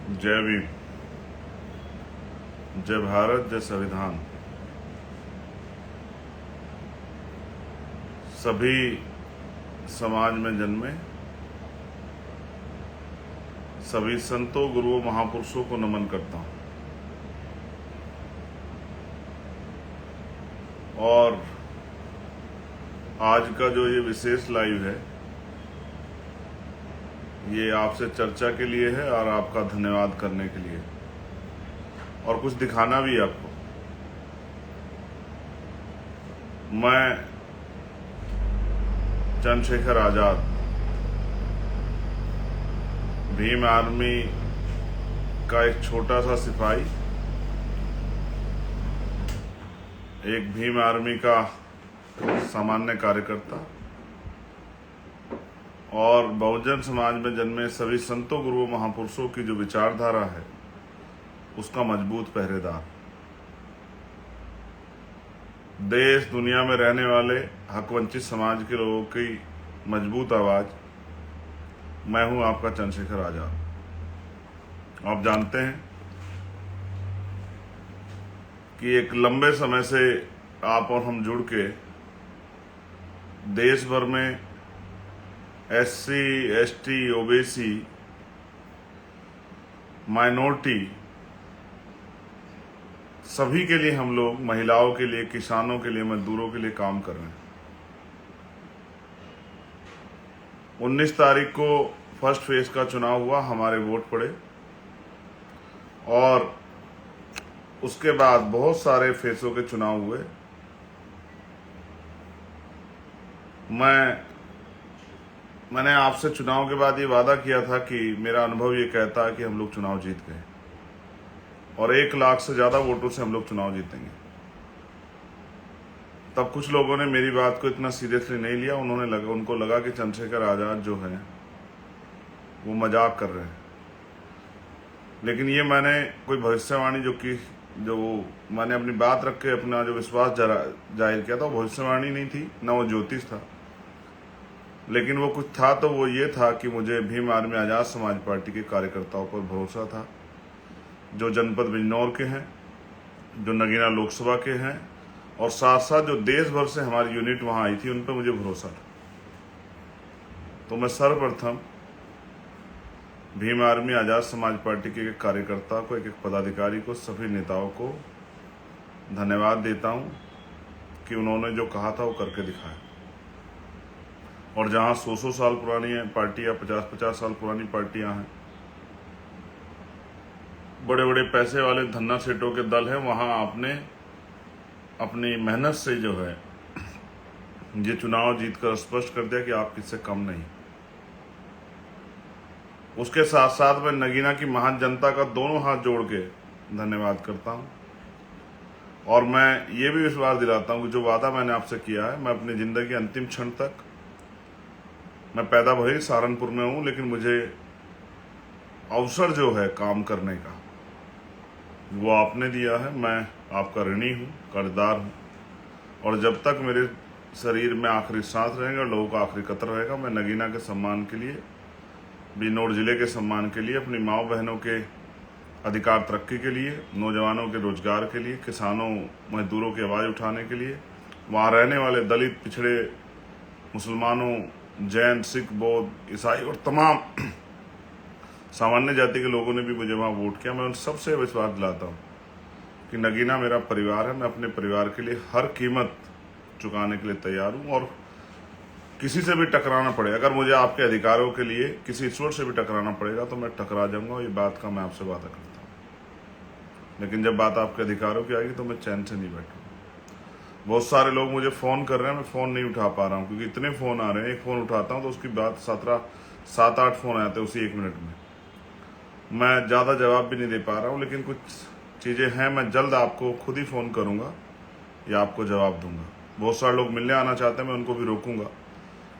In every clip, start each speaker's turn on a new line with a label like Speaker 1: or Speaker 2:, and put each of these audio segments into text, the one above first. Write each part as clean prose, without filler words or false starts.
Speaker 1: जय भीम, जय भारत, जय संविधान। सभी समाज में जन्मे सभी संतों, गुरुओं, महापुरुषों को नमन करता हूं। और आज का जो ये विशेष लाइव है, ये आपसे चर्चा के लिए है और आपका धन्यवाद करने के लिए, और कुछ दिखाना भी है आपको। मैं चंद्रशेखर आजाद, भीम आर्मी का एक छोटा सा सिपाही, एक भीम आर्मी का सामान्य कार्यकर्ता और बहुजन समाज में जन्मे सभी संतों, गुरुओं, महापुरुषों की जो विचारधारा है, उसका मजबूत पहरेदार। देश दुनिया में रहने वाले हकवंचित समाज के लोगों की मजबूत आवाज। मैं हूं आपका चंद्रशेखर आजाद। आप जानते हैं कि एक लंबे समय से आप और हम जुड़ के देश भर में SC, ST, ओबीसी, माइनॉरिटी सभी के लिए हम लोग, महिलाओं के लिए, किसानों के लिए, मजदूरों के लिए काम कर रहे हैं। 19 तारीख को फर्स्ट फेज का चुनाव हुआ, हमारे वोट पड़े और उसके बाद बहुत सारे फेसों के चुनाव हुए। मैंने आपसे चुनाव के बाद ये वादा किया था कि मेरा अनुभव ये कहता है कि हम लोग चुनाव जीत गए और 1 लाख से ज्यादा वोटों से हम लोग चुनाव जीतेंगे। तब कुछ लोगों ने मेरी बात को इतना सीरियसली नहीं लिया। उनको लगा कि चंद्रशेखर आजाद जो है वो मजाक कर रहे हैं। लेकिन ये मैंने कोई भविष्यवाणी जो मैंने अपनी बात रख के अपना जो विश्वास जाहिर किया था, वो भविष्यवाणी नहीं थी, ना वो ज्योतिष था, लेकिन वो कुछ था। तो वो ये था कि मुझे भीम आर्मी आजाद समाज पार्टी के कार्यकर्ताओं पर भरोसा था, जो जनपद बिजनौर के हैं, जो नगीना लोकसभा के हैं, और साथ साथ जो देश भर से हमारी यूनिट वहां आई थी, उन पर मुझे भरोसा था। तो मैं सर्वप्रथम भीम आर्मी आजाद समाज पार्टी के एक कार्यकर्ता को, एक पदाधिकारी को, सभी नेताओं को धन्यवाद देता हूं कि उन्होंने जो कहा था वो करके दिखाया। और जहां 100 साल पुरानी पार्टियां, 50 साल पुरानी पार्टियां हैं, बड़े बड़े पैसे वाले धन्ना सेठों के दल हैं, वहां आपने अपनी मेहनत से जो है ये चुनाव जीतकर स्पष्ट कर दिया कि आप किससे कम नहीं। उसके साथ साथ मैं नगीना की महान जनता का दोनों हाथ जोड़ के धन्यवाद करता हूं। और मैं ये भी विश्वास दिलाता हूं कि जो वादा मैंने आपसे किया है, मैं अपनी जिंदगी अंतिम क्षण तक, मैं पैदा भले सहारनपुर में हूं, लेकिन मुझे अवसर जो है काम करने का, वो आपने दिया है। मैं आपका ऋणी हूं, कर्जदार हूं, और जब तक मेरे शरीर में आखिरी सांस रहेगा, लोगों का आखिरी कतर रहेगा, मैं नगीना के सम्मान के लिए, बिजनौर जिले के सम्मान के लिए, अपनी माओ बहनों के अधिकार तरक्की के लिए, नौजवानों के रोजगार के लिए, किसानों, मजदूरों की आवाज़ उठाने के लिए, वहाँ रहने वाले दलित, पिछड़े, मुसलमानों, जैन, सिख, बौद्ध, ईसाई और तमाम सामान्य जाति के लोगों ने भी मुझे वहाँ वोट किया। मैं उन सबसे विश्वास दिलाता हूँ कि नगीना मेरा परिवार है। मैं अपने परिवार के लिए हर कीमत चुकाने के लिए तैयार हूँ, और किसी से भी टकराना पड़े, अगर मुझे आपके अधिकारों के लिए किसी ईश्वर से भी टकराना पड़ेगा तो मैं टकरा जाऊंगा। ये बात का मैं आपसे वादा करता हूँ। लेकिन जब बात आपके अधिकारों की आएगी तो मैं चैन से नहीं बैठूंगा। बहुत सारे लोग मुझे फ़ोन कर रहे हैं, मैं फ़ोन नहीं उठा पा रहा हूँ, क्योंकि इतने फ़ोन आ रहे हैं। एक फ़ोन उठाता हूँ तो उसकी बात 7-8 फ़ोन आते हैं उसी 1 मिनट में। मैं ज़्यादा जवाब भी नहीं दे पा रहा हूँ, लेकिन कुछ चीज़ें हैं, मैं जल्द आपको खुद ही फ़ोन करूँगा या आपको जवाब दूंगा। बहुत सारे लोग मिलने आना चाहते हैं, मैं उनको भी रोकूंगा,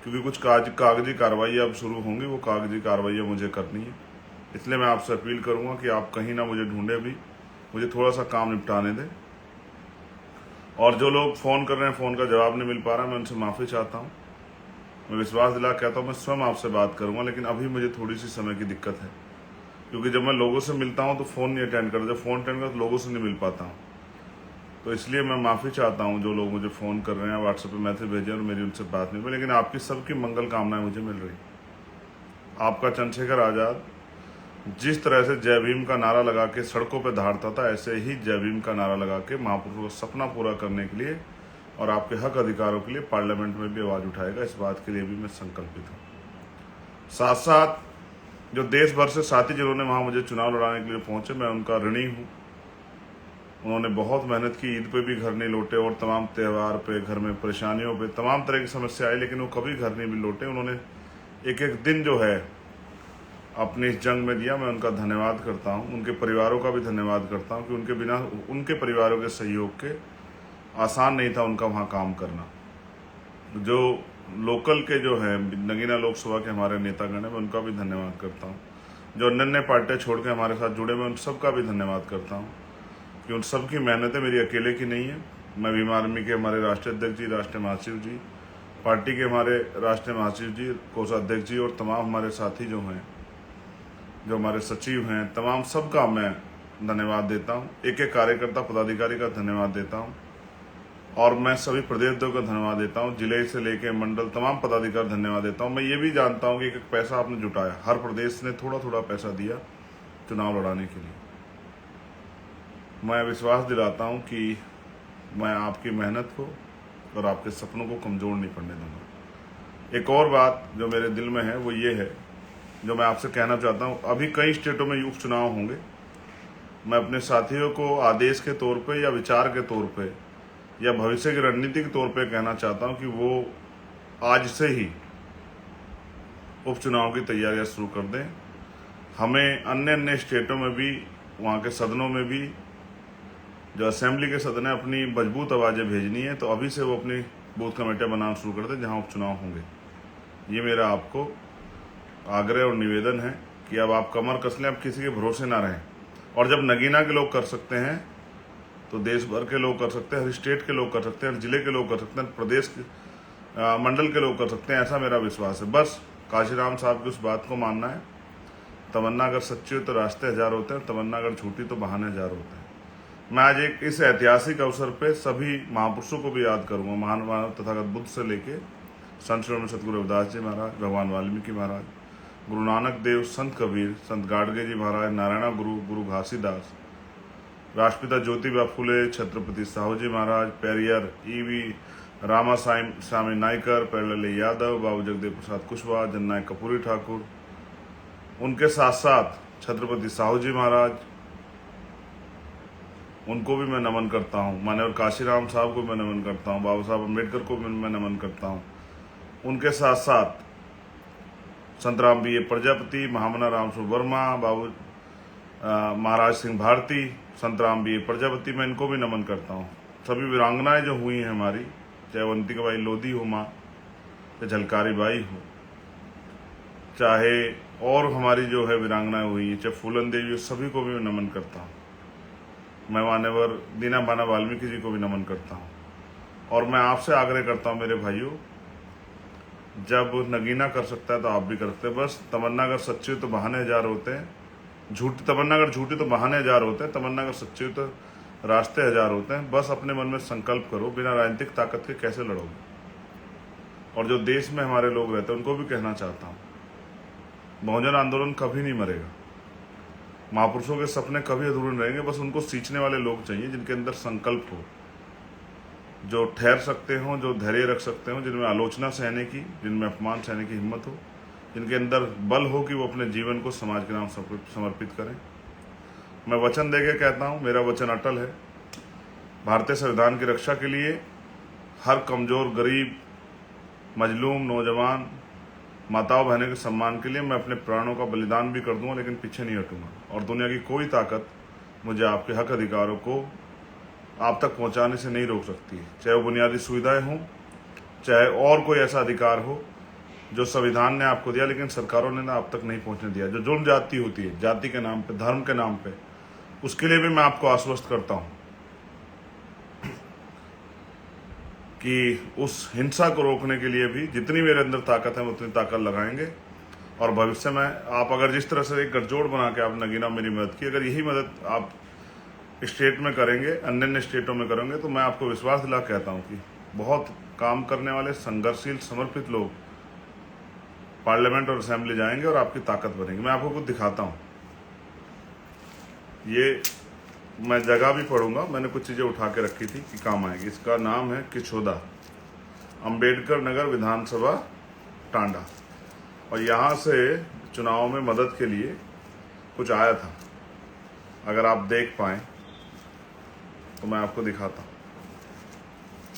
Speaker 1: क्योंकि कुछ कागजी कार्रवाई अब शुरू होंगी, वो कागजी कार्रवाई मुझे करनी है। इसलिए मैं आपसे अपील करूंगा कि आप कहीं ना मुझे ढूंढे भी, मुझे थोड़ा सा काम निपटाने दें। और जो लोग फ़ोन कर रहे हैं, फ़ोन का जवाब नहीं मिल पा रहा, मैं उनसे माफ़ी चाहता हूँ। मैं विश्वास दिला कहता हूँ मैं स्वयं आपसे बात करूँगा, लेकिन अभी मुझे थोड़ी सी समय की दिक्कत है। क्योंकि जब मैं लोगों से मिलता हूं तो फ़ोन नहीं अटेंड करता, जब फ़ोन अटेंड करता तो लोगों से नहीं मिल पाता हूं। तो इसलिए मैं माफ़ी चाहता हूं जो लोग मुझे फ़ोन कर रहे हैं, व्हाट्सएप पे मैसेज भेजे और मेरी उनसे बात नहीं हुई, लेकिन आपकी सबकी मंगल कामनाएं मुझे मिल रही। आपका चंद्रशेखर आज़ाद जिस तरह से जय भीम का नारा लगा के सड़कों पर दहाड़ता था, ऐसे ही जय भीम का नारा लगा के महापुरुषों का सपना पूरा करने के लिए और आपके हक अधिकारों के लिए पार्लियामेंट में भी आवाज़ उठाएगा। इस बात के लिए भी मैं संकल्पित हूँ। साथ साथ जो देश भर से साथी जिन्होंने वहाँ मुझे चुनाव लड़ाने के लिए पहुंचे, मैं उनका ऋणी हूँ। उन्होंने बहुत मेहनत की, ईद पे भी घर नहीं लौटे और तमाम त्यौहार पे, घर में परेशानियों पे, तमाम तरह की समस्या आई, लेकिन वो कभी घर नहीं भी लौटे। उन्होंने एक एक दिन जो है अपनी इस जंग में दिया। मैं उनका धन्यवाद करता हूँ, उनके परिवारों का भी धन्यवाद करता हूँ कि उनके बिना, उनके परिवारों के सहयोग के आसान नहीं था उनका वहाँ काम करना। जो लोकल के जो है नगीना लोकसभा के हमारे नेतागण हैं, मैं उनका भी धन्यवाद करता हूँ। जो अन्य पार्टियाँ छोड़ के हमारे साथ जुड़े, मैं उन सबका भी धन्यवाद करता हूँ कि उन सब की मेहनतें मेरी अकेले की नहीं है। मैं भीम आर्मी के हमारे राष्ट्रीय अध्यक्ष जी, राष्ट्रीय महासचिव जी, पार्टी के हमारे राष्ट्रीय महासचिव जी, कोषाध्यक्ष जी और तमाम हमारे साथी जो हैं, जो हमारे सचिव हैं, तमाम सबका मैं धन्यवाद देता हूँ। एक एक कार्यकर्ता पदाधिकारी का धन्यवाद देता हूँ और मैं सभी प्रदेशों का धन्यवाद देता हूँ, जिले से लेकर मंडल तमाम पदाधिकारी धन्यवाद देता हूँ। मैं ये भी जानता हूँ कि एक पैसा आपने जुटाया, हर प्रदेश ने थोड़ा थोड़ा पैसा दिया चुनाव लड़ाने के लिए। मैं विश्वास दिलाता हूँ कि मैं आपकी मेहनत को और आपके सपनों को कमज़ोर नहीं पड़ने दूंगा। एक और बात जो मेरे दिल में है वो ये है, जो मैं आपसे कहना चाहता हूँ। अभी कई स्टेटों में उपचुनाव होंगे। मैं अपने साथियों को आदेश के तौर पे या विचार के तौर पे या भविष्य की रणनीति के तौर पे कहना चाहता हूँ कि वो आज से ही उपचुनाव की तैयारियां शुरू कर दें। हमें अन्य अन्य स्टेटों में भी, वहाँ के सदनों में भी, जो असेंबली के सदन है, अपनी मजबूत आवाज़ें भेजनी है। तो अभी से वो अपनी बूथ कमेटियाँ बनाना शुरू कर दें जहाँ उपचुनाव होंगे। ये मेरा आपको आग्रह और निवेदन है कि अब आप कमर कस लें, अब किसी के भरोसे ना रहें। और जब नगीना के लोग कर सकते हैं तो देश भर के लोग कर सकते हैं, हर स्टेट के लोग कर सकते हैं, हर जिले के लोग कर सकते हैं, प्रदेश के मंडल के लोग कर सकते हैं। ऐसा मेरा विश्वास है। बस काशीराम साहब की उस बात को मानना है, तमन्ना अगर सच्ची हो तो रास्ते हजार होते हैं, तमन्ना अगर झूठी तो बहाने हजार होते हैं। मैं आज एक इस ऐतिहासिक अवसर पे सभी महापुरुषों को भी याद करूंगा, महान मानव तथागत बुद्ध से लेके संत श्री सतगुरु रविदास जी महाराज, भगवान वाल्मीकि महाराज, गुरु नानक देव, संत कबीर, संत गाडगे जी महाराज, नारायणा गुरु, गुरु घासीदास, राष्ट्रपिता ज्योतिबा फुले, छत्रपति साहू जी महाराज, पेरियर ईवी रामा स्वामी नायकर, पेरलली यादव, बाबू जगदेव प्रसाद कुशवाहा, जननायक कपूरी ठाकुर, उनके साथ साथ छत्रपति साहू जी महाराज, उनको भी मैं नमन करता हूँ। माननीय काशीराम साहब को मैं नमन करता हूँ, बाबा साहब अम्बेडकर को भी मैं नमन करता हूँ। उनके साथ साथ संत राम बी ए प्रजापति, महामना राम सुर वर्मा, बाबू महाराज सिंह भारती, संत राम बी ए प्रजापति, मैं इनको भी नमन करता हूँ। सभी वीरांगनाएं जो हुई हैं हमारी, चाहे वंतिका बाई लोधी हो माँ, चाहे झलकारी बाई हो, चाहे और हमारी जो है वीरांगनाएं हुई हैं, चाहे फूलन देवी, सभी को भी मैं नमन करता हूँ। मैं मान्यवर दीना बाना वाल्मीकि जी को भी नमन करता हूँ। और मैं आपसे आग्रह करता हूँ मेरे भाइयों, जब नगीना कर सकता है तो आप भी कर सकते हैं। बस तमन्ना अगर सच्ची हो तो बहाने हजार होते हैं, झूठी तमन्ना अगर झूठी तो बहाने हजार होते हैं, तमन्ना अगर सच्ची हो तो रास्ते हजार होते हैं। बस अपने मन में संकल्प करो, बिना राजनीतिक ताकत के कैसे लड़ोगे। और जो देश में हमारे लोग रहते हैं उनको भी कहना चाहता हूँ, बहुजन आंदोलन कभी नहीं मरेगा, महापुरुषों के सपने कभी अधूरे रहेंगे। बस उनको सींचने वाले लोग चाहिए जिनके अंदर संकल्प हो, जो ठहर सकते हों, जो धैर्य रख सकते हों, जिनमें आलोचना सहने की, जिनमें अपमान सहने की हिम्मत हो, जिनके अंदर बल हो कि वो अपने जीवन को समाज के नाम समर्पित करें। मैं वचन देके कहता हूँ, मेरा वचन अटल है। भारतीय संविधान की रक्षा के लिए हर कमजोर, गरीब, मजलूम, नौजवान, माताओं बहनों के सम्मान के लिए मैं अपने प्राणों का बलिदान भी कर दूंगा, लेकिन पीछे नहीं हटूंगा। और दुनिया की कोई ताकत मुझे आपके हक अधिकारों को आप तक पहुंचाने से नहीं रोक सकती है, चाहे वो बुनियादी सुविधाएं हों, चाहे और कोई ऐसा अधिकार हो जो संविधान ने आपको दिया लेकिन सरकारों ने ना आप तक नहीं पहुंचने दिया। जो जुल्म जाति होती है, जाति के नाम पे, धर्म के नाम पे, उसके लिए भी मैं आपको आश्वस्त करता हूं कि उस हिंसा को रोकने के लिए भी जितनी मेरे अंदर ताकत है, उतनी ताकत लगाएंगे। और भविष्य में आप अगर जिस तरह से एक गठजोड़ बना के आप नगीना मेरी मदद की, अगर यही मदद आप स्टेट में करेंगे, अन्य अन्य स्टेटों में करेंगे, तो मैं आपको विश्वास दिला कहता हूँ कि बहुत काम करने वाले संघर्षशील समर्पित लोग पार्लियामेंट और असेंबली जाएंगे और आपकी ताकत बनेगी। मैं आपको कुछ दिखाता हूँ। ये मैं जगह भी पढ़ूंगा, मैंने कुछ चीज़ें उठा के रखी थी कि काम आएगी। इसका नाम है किछोदा, अंबेडकर नगर विधानसभा, टांडा। और यहाँ से चुनाव में मदद के लिए कुछ आया था। अगर आप देख पाएँ तो मैं आपको दिखाता हूँ।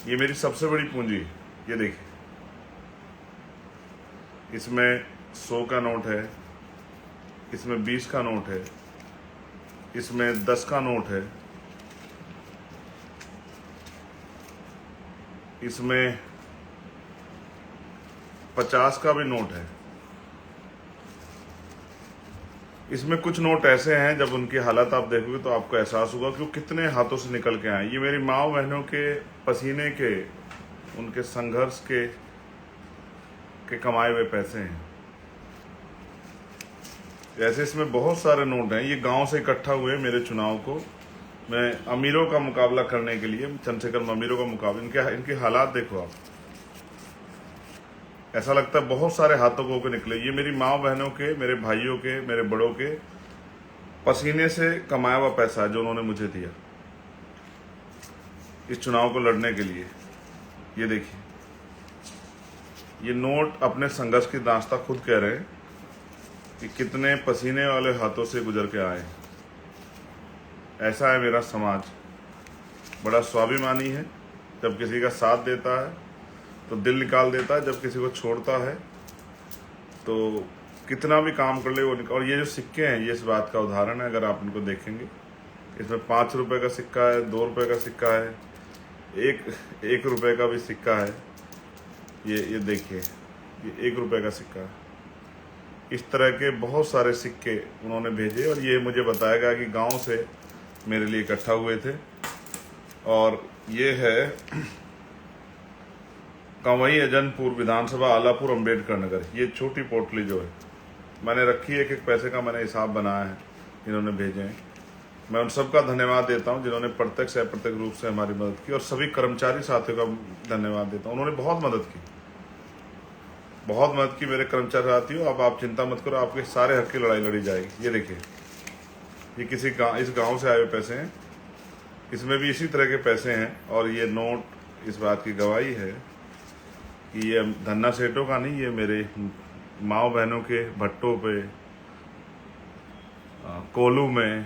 Speaker 1: ये मेरी सबसे बड़ी पूंजी है। ये देखिए, इसमें 100 का नोट है, इसमें 20 का नोट है, इसमें 10 का नोट है, इसमें 50 का भी नोट है। इसमें कुछ नोट ऐसे हैं, जब उनकी हालत आप देखोगे तो आपको एहसास होगा कि वो कितने हाथों से निकल के आए। ये मेरी माँ बहनों के पसीने के, उनके संघर्ष के कमाए हुए पैसे हैं। ऐसे इसमें बहुत सारे नोट हैं। ये गांव से इकट्ठा हुए मेरे चुनाव को मैं अमीरों का मुकाबला करने के लिए, चंद्रशेखर अमीरों का मुकाबला, इनके हालात देखो आप। ऐसा लगता है बहुत सारे हाथों को होकर निकले। ये मेरी माँ बहनों के, मेरे भाइयों के, मेरे बड़ों के पसीने से कमाया हुआ पैसा है जो उन्होंने मुझे दिया इस चुनाव को लड़ने के लिए। ये देखिए, ये नोट अपने संघर्ष की दास्तां खुद कह रहे हैं कि कितने पसीने वाले हाथों से गुजर के आए। ऐसा है मेरा समाज, बड़ा स्वाभिमानी है। जब किसी का साथ देता है तो दिल निकाल देता है, जब किसी को छोड़ता है तो कितना भी काम कर ले वो और ये जो सिक्के हैं, ये इस बात का उदाहरण है। अगर आप इनको देखेंगे, इसमें 5 रुपए का सिक्का है, 2 रुपए का सिक्का है, एक रुपए का भी सिक्का है। ये देखिए, ये 1 रुपए का सिक्का है। इस तरह के बहुत सारे सिक्के उन्होंने भेजे और ये मुझे बताया गया कि गांव से मेरे लिए इकट्ठा हुए थे। और ये है कंवई अजनपुर विधानसभा, आलापुर, अंबेडकर नगर। ये छोटी पोटली जो है मैंने रखी है, एक पैसे का मैंने हिसाब बनाया है, इन्होंने भेजे हैं। मैं उन सबका धन्यवाद देता हूं जिन्होंने प्रत्यक्ष या अप्रत्यक्ष रूप से हमारी मदद की, और सभी कर्मचारी साथियों का धन्यवाद देता हूं। उन्होंने बहुत मदद की, बहुत मदद की मेरे कर्मचारी साथियों। अब आप चिंता मत करो, आपके सारे हक की लड़ाई लड़ी जाएगी। ये देखिए, ये किसी इस गाँव से आए हुए पैसे हैं, इसमें भी इसी तरह के पैसे हैं। और ये नोट इस बात की गवाही है कि ये धन्ना सेठों का नहीं, ये मेरे माँ बहनों के भट्टों पे, कोलू में,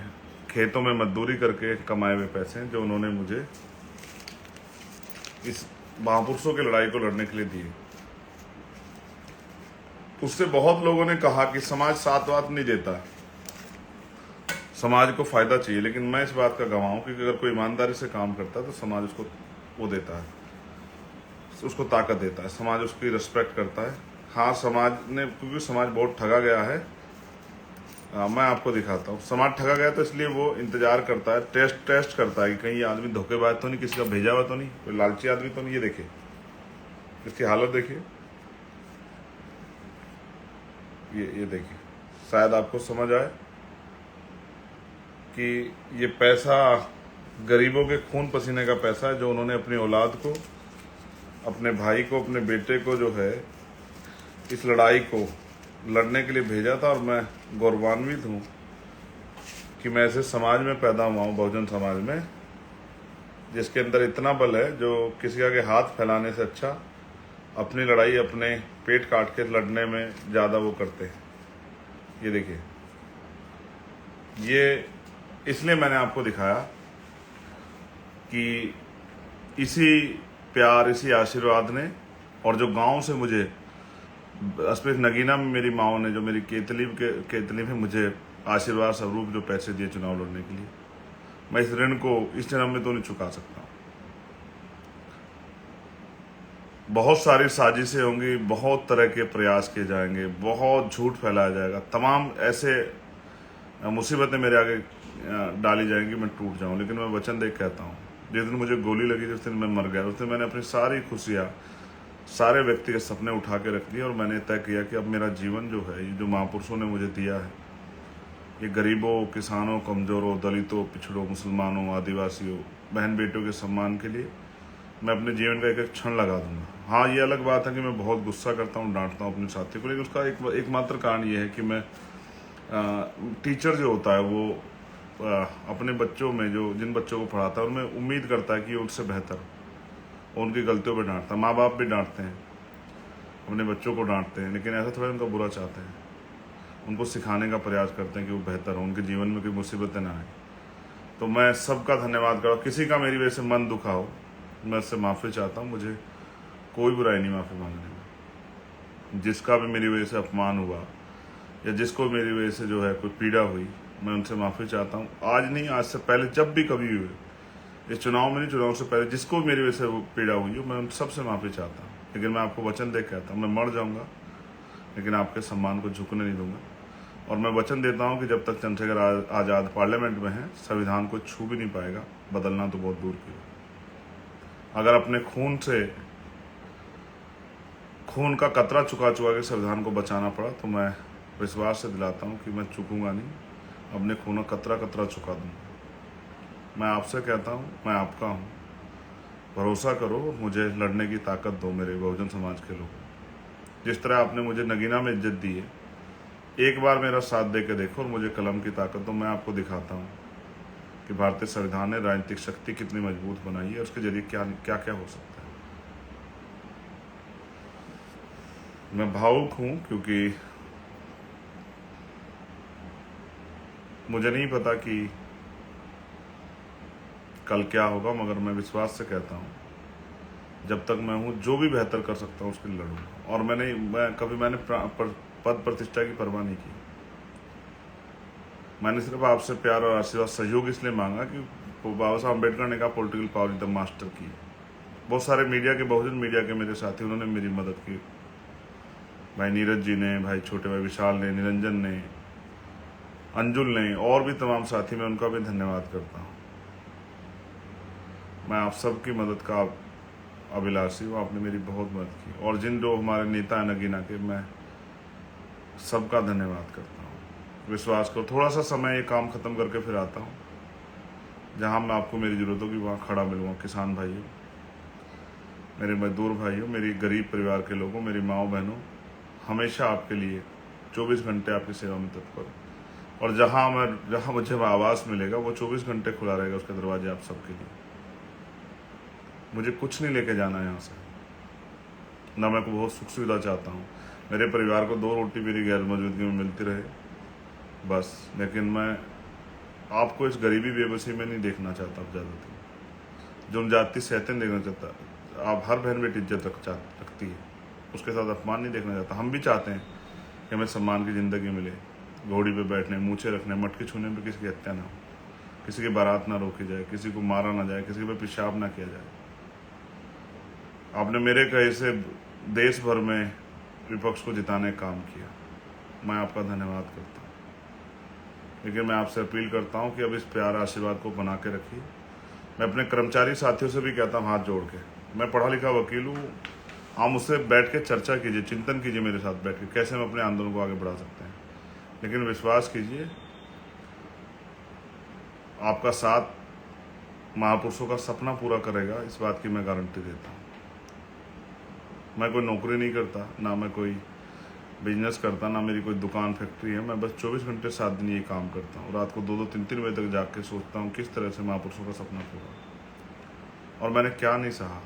Speaker 1: खेतों में मजदूरी करके कमाए हुए पैसे हैं जो उन्होंने मुझे इस महापुरुषों की लड़ाई को लड़ने के लिए दिए। उससे बहुत लोगों ने कहा कि समाज साथ वात नहीं देता, समाज को फायदा चाहिए, लेकिन मैं इस बात का गवाह हूं कि अगर कोई ईमानदारी से काम करता है तो समाज उसको वो देता है, उसको ताकत देता है, समाज उसकी रिस्पेक्ट करता है। हाँ, समाज ने, क्योंकि समाज बहुत ठगा गया है। मैं आपको दिखाता हूँ। समाज ठगा गया तो इसलिए वो इंतजार करता है, टेस्ट करता है कि कहीं ये आदमी धोखेबाज तो नहीं, किसी का भेजा हुआ तो नहीं, कोई लालची आदमी तो नहीं। ये देखिए, इसकी हालत देखिए, ये देखिए, शायद आपको समझ आए कि ये पैसा गरीबों के खून पसीने का पैसा है जो उन्होंने अपनी औलाद को, अपने भाई को, अपने बेटे को जो है इस लड़ाई को लड़ने के लिए भेजा था। और मैं गौरवान्वित हूँ कि मैं ऐसे समाज में पैदा हुआ हूँ, बहुजन समाज में, जिसके अंदर इतना बल है जो किसी के हाथ फैलाने से अच्छा अपनी लड़ाई अपने पेट काट के लड़ने में ज़्यादा वो करते हैं। ये देखिए, ये इसलिए मैंने आपको दिखाया कि इसी प्यार, इसी आशीर्वाद ने, और जो गांव से मुझे स्पेशल नगीना में मेरी माओ ने, जो मेरी केतली में मुझे आशीर्वाद स्वरूप जो पैसे दिए चुनाव लड़ने के लिए, मैं इस ऋण को इस जन्म में तो नहीं चुका सकता। बहुत सारी साजिशें होंगी, बहुत तरह के प्रयास किए जाएंगे, बहुत झूठ फैलाया जाएगा, तमाम ऐसे मुसीबतें मेरे आगे डाली जाएंगी, मैं टूट जाऊं। लेकिन मैं वचन देख कहता हूं, जिस दिन मुझे गोली लगी, जिस दिन मैं मर गया, उस दिन मैंने अपनी सारी खुशियाँ सारे व्यक्ति के सपने उठा के रख दिए और मैंने तय किया कि अब मेरा जीवन जो है, ये जो महापुरुषों ने मुझे दिया है, ये गरीबों, किसानों, कमज़ोरों, दलितों, पिछड़ों, मुसलमानों, आदिवासियों, बहन बेटियों के सम्मान के लिए मैं अपने जीवन का एक एक क्षण लगा दूंगा। हाँ, ये अलग बात है कि मैं बहुत गुस्सा करता हूँ, डांटता हूँ अपने साथियों को, लेकिन उसका एकमात्र कारण ये है कि मैं टीचर जो होता है वो अपने बच्चों में जो जिन बच्चों को पढ़ाता है उनमें उम्मीद करता है कि उनसे बेहतर हो, उनकी गलतियों पर डांटता है। माँ बाप भी डांटते हैं, अपने बच्चों को डांटते हैं, लेकिन ऐसा थोड़ा उनका बुरा चाहते हैं, उनको सिखाने का प्रयास करते हैं कि वो बेहतर हो, उनके जीवन में कोई मुसीबतें ना आए। तो मैं सबका धन्यवाद करूँ। किसी का मेरी वजह से मन दुखा हो, मैं उससे माफ़ी चाहता हूँ। मुझे कोई बुराई नहीं माफ़ी मांगने में। जिसका भी मेरी वजह से अपमान हुआ या जिसको मेरी वजह से जो है कोई पीड़ा हुई, मैं उनसे माफ़ी चाहता हूँ। आज नहीं, आज से पहले जब भी कभी हुए, इस चुनाव में नहीं, चुनाव से पहले जिसको मेरी वजह से वो पीड़ा हुई हो, मैं उन सबसे माफ़ी चाहता हूँ। लेकिन मैं आपको वचन दे कहता हूँ, मैं मर जाऊँगा लेकिन आपके सम्मान को झुकने नहीं दूंगा। और मैं वचन देता हूं कि जब तक चंद्रशेखर आज़ाद पार्लियामेंट में है, संविधान को छू भी नहीं पाएगा, बदलना तो बहुत दूर की बात। अगर अपने खून का कतरा चुका के संविधान को बचाना पड़ा, तो मैं विश्वास से दिलाता हूं कि मैं चूकूंगा नहीं, अपने खून का कतरा कतरा चुका दूंगा। मैं आपसे कहता हूं, मैं आपका हूं, भरोसा करो, मुझे लड़ने की ताकत दो मेरे बहुजन समाज के लोग। जिस तरह आपने मुझे नगीना में इज्जत दी है, एक बार मेरा साथ दे के देखो और मुझे कलम की ताकत दो। मैं आपको दिखाता हूँ कि भारतीय संविधान ने राजनीतिक शक्ति कितनी मजबूत बनाई है, उसके जरिए क्या क्या क्या हो सकता है। मैं भावुक हूँ क्योंकि मुझे नहीं पता कि कल क्या होगा, मगर मैं विश्वास से कहता हूँ, जब तक मैं हूँ जो भी बेहतर कर सकता हूँ उसके लिए लड़ूंगा। और मैंने पद प्रतिष्ठा की परवाह नहीं की। मैंने सिर्फ आपसे प्यार और आशीर्वाद, सहयोग इसलिए मांगा कि बाबा साहब अम्बेडकर ने कहा political power is the master की। बहुत सारे मीडिया के, बहुजन मीडिया के मेरे साथी, उन्होंने मेरी मदद की। भाई नीरज जी ने, भाई छोटे भाई विशाल ने, निरंजन ने, अंजुल ने, और भी तमाम साथी, मैं उनका भी धन्यवाद करता हूँ। मैं आप सबकी मदद का अभिलाषी हूँ, आपने मेरी बहुत मदद की। और जिन जो हमारे नेता हैं नगीना के, मैं सबका धन्यवाद करता हूँ। विश्वास करो, थोड़ा सा समय ये काम खत्म करके फिर आता हूँ, जहाँ मैं आपको मेरी ज़रूरत होगी वहाँ खड़ा मिलूँगा। किसान भाइयों, मेरे मजदूर भाइयों, मेरी गरीब परिवार के लोगों, मेरी माओ बहनों, हमेशा आपके लिए 24 घंटे आपकी सेवा में तत्पर। और जहाँ मुझे आवास मिलेगा वो 24 घंटे खुला रहेगा, उसके दरवाजे आप सबके लिए। मुझे कुछ नहीं लेके जाना है यहाँ से, ना मैं को बहुत सुख सुविधा चाहता हूँ। मेरे परिवार को 2 रोटी मेरी गैर मौजूदगी में मिलती रहे बस। लेकिन मैं आपको इस गरीबी बेबसी में नहीं देखना चाहता। अब ज़्यादा जो जाति सहते देखना चाहता। आप हर बहन बेटी इज्जत रखती है, उसके साथ अपमान नहीं देखना चाहता। हम भी चाहते हैं कि हमें सम्मान की ज़िंदगी मिले, घोड़ी पे बैठने, मूछे रखने, मटकी छूने पर किसी की हत्या ना हो, किसी की बारात ना रोकी जाए, किसी को मारा ना जाए, किसी पर पेशाब ना किया जाए। आपने मेरे कहे से देश भर में विपक्ष को जिताने का काम किया, मैं आपका धन्यवाद करता हूँ। लेकिन मैं आपसे अपील करता हूँ कि अब इस प्यार आशीर्वाद को बना के रखिए। मैं अपने कर्मचारी साथियों से भी कहता हूँ हाथ जोड़ के, मैं पढ़ा लिखा वकील हूँ, आप मुझसे बैठ के चर्चा कीजिए, चिंतन कीजिए मेरे साथ बैठ के, कैसे हम अपने आंदोलन को आगे बढ़ा सकते हैं। लेकिन विश्वास कीजिए, आपका साथ महापुरुषों का सपना पूरा करेगा, इस बात की मैं गारंटी देता हूँ। मैं कोई नौकरी नहीं करता, ना मैं कोई बिजनेस करता, ना मेरी कोई दुकान फैक्ट्री है। मैं बस 24 घंटे 7 दिन ये काम करता हूँ। रात को 2-2, 3-3 बजे तक जाग के सोचता हूँ किस तरह से महापुरुषों का सपना पूरा। और मैंने क्या नहीं सहा,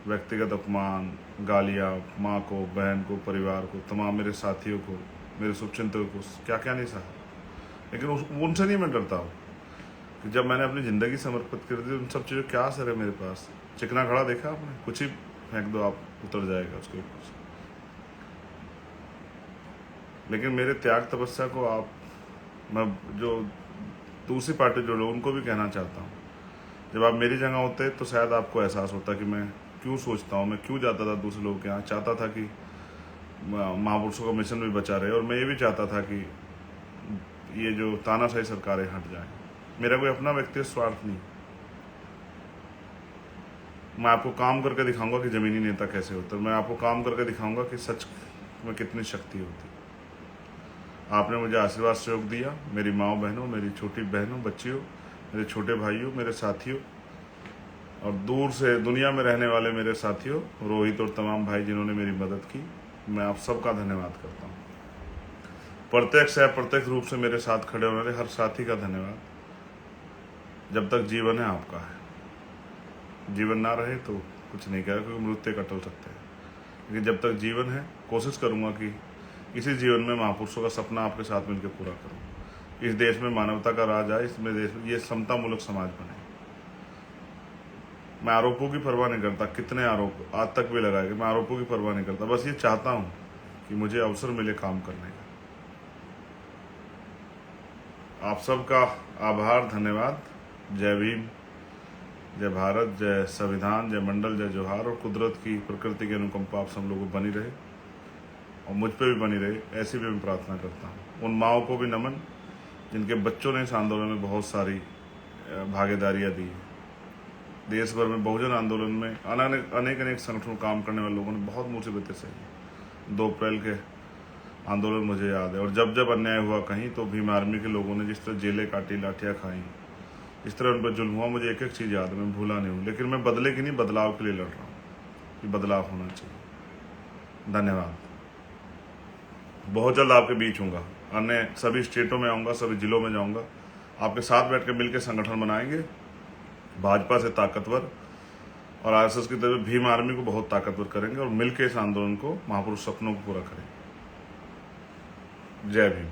Speaker 1: व्यक्तिगत अपमान, गालियाँ, माँ को, बहन को, परिवार को, तमाम मेरे साथियों को, मेरे शुभचिंतकों को, क्या क्या नहीं सहा। लेकिन उनसे नहीं मैं डरता हूँ कि जब मैंने अपनी ज़िंदगी समर्पित कर दी, उन सब चीज़ों क्या असर है मेरे पास। चिकना खड़ा देखा आपने, कुछ ही फेंक दो आप, उतर जाएगा उसके ऊपर। लेकिन मेरे त्याग तपस्या को मैं जो दूसरी पार्टी जो लोग, उनको भी कहना चाहता हूँ, जब आप मेरी जगह होते तो शायद आपको एहसास होता कि मैं क्यों सोचता हूँ, मैं क्यों जाता था दूसरे लोगों के यहाँ। चाहता था कि महापुरुषों का मिशन भी बचा रहे, और मैं ये भी चाहता था कि ये जो तानाशाही सरकारें हट जाएं। मेरा कोई अपना व्यक्तिगत स्वार्थ नहीं, मैं आपको काम करके दिखाऊंगा कि जमीनी नेता कैसे होते हैं। मैं आपको काम करके दिखाऊंगा कि सच में कितनी शक्ति होती है। आपने मुझे आशीर्वाद सहयोग दिया, मेरी माँओं बहनों, मेरी छोटी बहनों, बच्चियों, मेरे छोटे भाइयों, मेरे साथियों, और दूर से दुनिया में रहने वाले मेरे साथियों, रोहित और तमाम भाई जिन्होंने मेरी मदद की, मैं आप सबका धन्यवाद करता हूँ। प्रत्यक्ष या अप्रत्यक्ष रूप से मेरे साथ खड़े होने वाले हर साथी का धन्यवाद। जब तक जीवन है आपका है, जीवन ना रहे तो कुछ नहीं कहेगा, क्योंकि मृत्यु का टल सकते हैं, लेकिन जब तक जीवन है कोशिश करूंगा कि इसी जीवन में महापुरुषों का सपना आपके साथ मिलकर पूरा करूं। इस देश में मानवता का राज आए, इसमें देश में ये समता मूलक समाज बने। मैं आरोपों की परवाह नहीं करता, कितने आरोप आज तक भी लगाए गए, मैं आरोपों की परवाह नहीं करता। बस ये चाहता हूं कि मुझे अवसर मिले काम करने का। आप सबका आभार, धन्यवाद। जय भीम, जय भारत, जय संविधान, जय मंडल, जय जोहार। और कुदरत की, प्रकृति की अनुकंपा आप सब लोगों को बनी रहे और मुझ पे भी बनी रहे, ऐसी भी मैं प्रार्थना करता हूँ। उन माओं को भी नमन जिनके बच्चों ने इस आंदोलन में बहुत सारी भागीदारियाँ दी। देश भर में बहुजन आंदोलन में अनेक संगठनों काम करने वाले लोगों ने बहुत मुसीबतें सही। 2 अप्रैल के आंदोलन मुझे याद है, और जब जब अन्याय हुआ कहीं तो भीम आर्मी के लोगों ने जिस तरह जेलें काटी, लाठियाँ खाई, इस तरह उन पर जुल्म हुआ, मुझे एक एक चीज़ याद है, मैं भूला नहीं हूँ। लेकिन मैं बदले की नहीं, बदलाव के लिए लड़ रहा हूँ कि बदलाव होना चाहिए। धन्यवाद। बहुत जल्द आपके बीच हूँगा, अन्य सभी स्टेटों में आऊँगा, सभी जिलों में जाऊँगा, आपके साथ बैठ के मिलकर संगठन बनाएंगे, भाजपा से ताकतवर और आरएसएस की तरह भीम आर्मी को बहुत ताकतवर करेंगे और मिलकर इस आंदोलन को, महापुरुष सपनों को पूरा करेंगे। जय भीम।